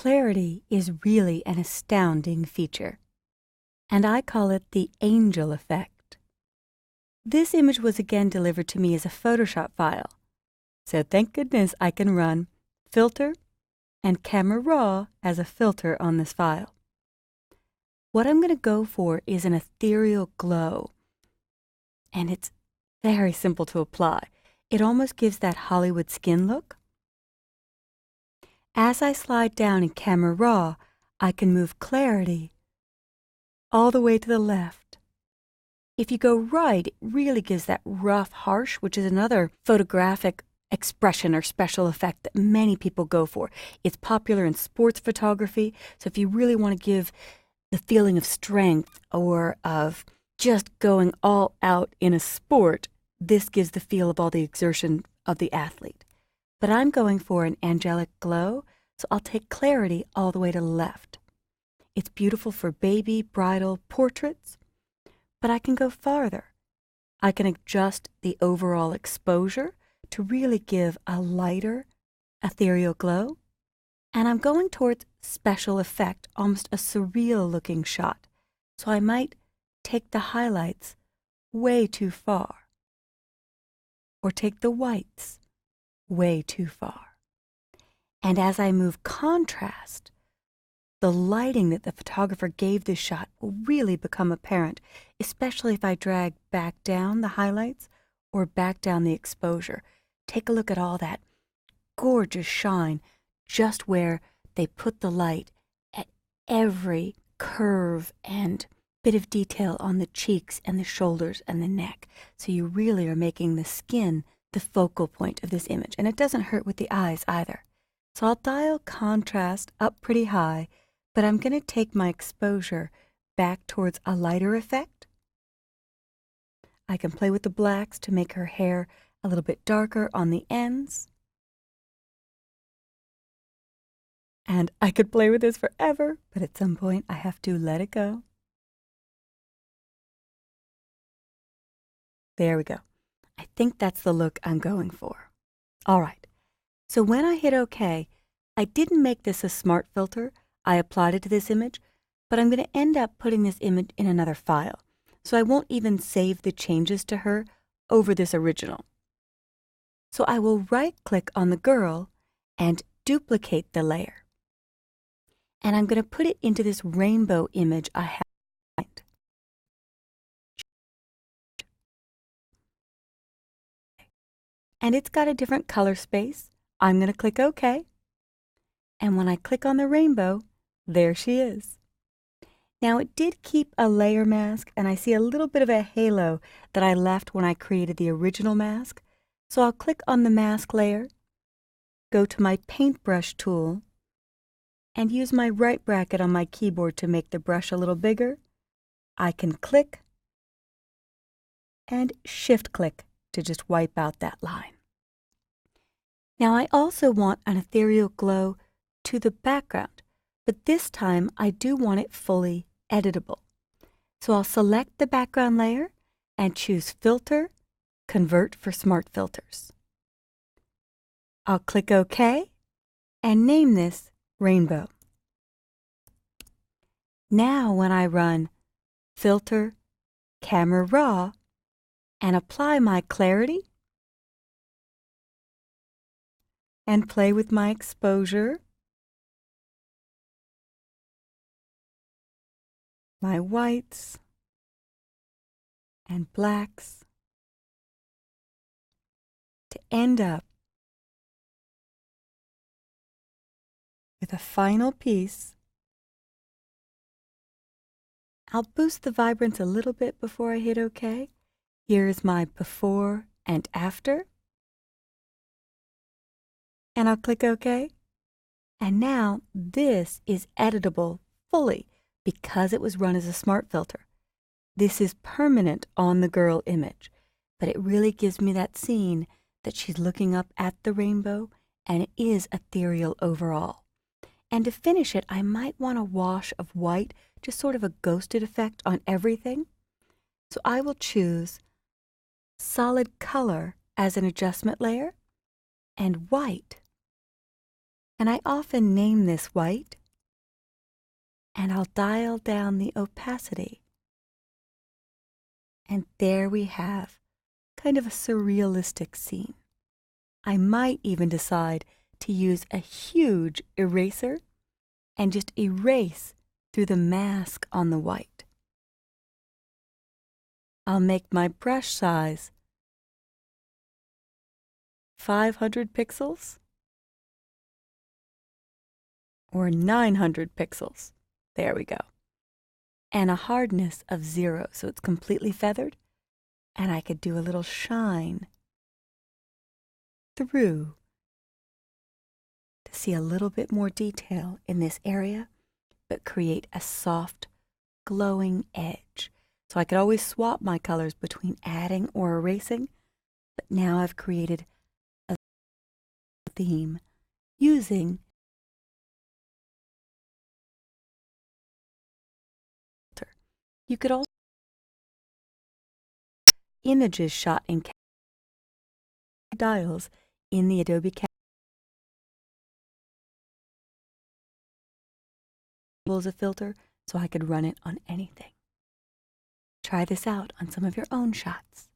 Clarity is really an astounding feature, and I call it the angel effect. This image was again delivered to me as a Photoshop file, so thank goodness I can run Filter and Camera Raw as a filter on this file. What I'm going to go for is an ethereal glow, and it's very simple to apply. It almost gives that Hollywood skin look. As I slide down in Camera Raw, I can move clarity all the way to the left. If you go right, it really gives that rough, harsh, which is another photographic expression or special effect that many people go for. It's popular in sports photography, so if you really want to give the feeling of strength or of just going all out in a sport, this gives the feel of all the exertion of the athlete. But I'm going for an angelic glow, so I'll take clarity all the way to the left. It's beautiful for baby, bridal, portraits, but I can go farther. I can adjust the overall exposure to really give a lighter, ethereal glow. And I'm going towards special effect, almost a surreal looking shot. So I might take the highlights way too far, or take the whites way too far. And as I move contrast, the lighting that the photographer gave this shot will really become apparent, especially if I drag back down the highlights or back down the exposure. Take a look at all that gorgeous shine just where they put the light at every curve and bit of detail on the cheeks and the shoulders and the neck. So you really are making the skin the focal point of this image. And it doesn't hurt with the eyes either. So I'll dial contrast up pretty high, but I'm going to take my exposure back towards a lighter effect. I can play with the blacks to make her hair a little bit darker on the ends. And I could play with this forever, but at some point I have to let it go. There we go. I think that's the look I'm going for. All right. So when I hit OK, I didn't make this a smart filter. I applied it to this image, but I'm going to end up putting this image in another file. So I won't even save the changes to her over this original. So I will right-click on the girl and duplicate the layer. And I'm going to put it into this rainbow image I have. And it's got a different color space. I'm going to click OK. And when I click on the rainbow, there she is. Now it did keep a layer mask, and I see a little bit of a halo that I left when I created the original mask. So I'll click on the mask layer, go to my paintbrush tool, and use my right bracket on my keyboard to make the brush a little bigger. I can click and shift-click to just wipe out that line. Now I also want an ethereal glow to the background, but this time I do want it fully editable. So I'll select the background layer and choose Filter, Convert for Smart Filters. I'll click OK and name this Rainbow. Now when I run Filter, Camera Raw, and apply my clarity, and play with my exposure, my whites and blacks, to end up with a final piece. I'll boost the vibrance a little bit before I hit OK. Here's my before and after. And I'll click OK. And now this is editable fully because it was run as a smart filter. This is permanent on the girl image, but it really gives me that scene that she's looking up at the rainbow, and it is ethereal overall. And to finish it, I might want a wash of white, just sort of a ghosted effect on everything. So I will choose solid color as an adjustment layer and white And I often name this white, and I'll dial down the opacity. And there we have kind of a surrealistic scene. I might even decide to use a huge eraser and just erase through the mask on the white. I'll make my brush size 500 pixels or 900 pixels. There we go. And a hardness of 0, so it's completely feathered. And I could do a little shine through to see a little bit more detail in this area, but create a soft, glowing edge. So I could always swap my colors between adding or erasing, but now I've created a theme using you could also images shot in dials in the Adobe Camera as a filter, so I could run it on anything. Try this out on some of your own shots.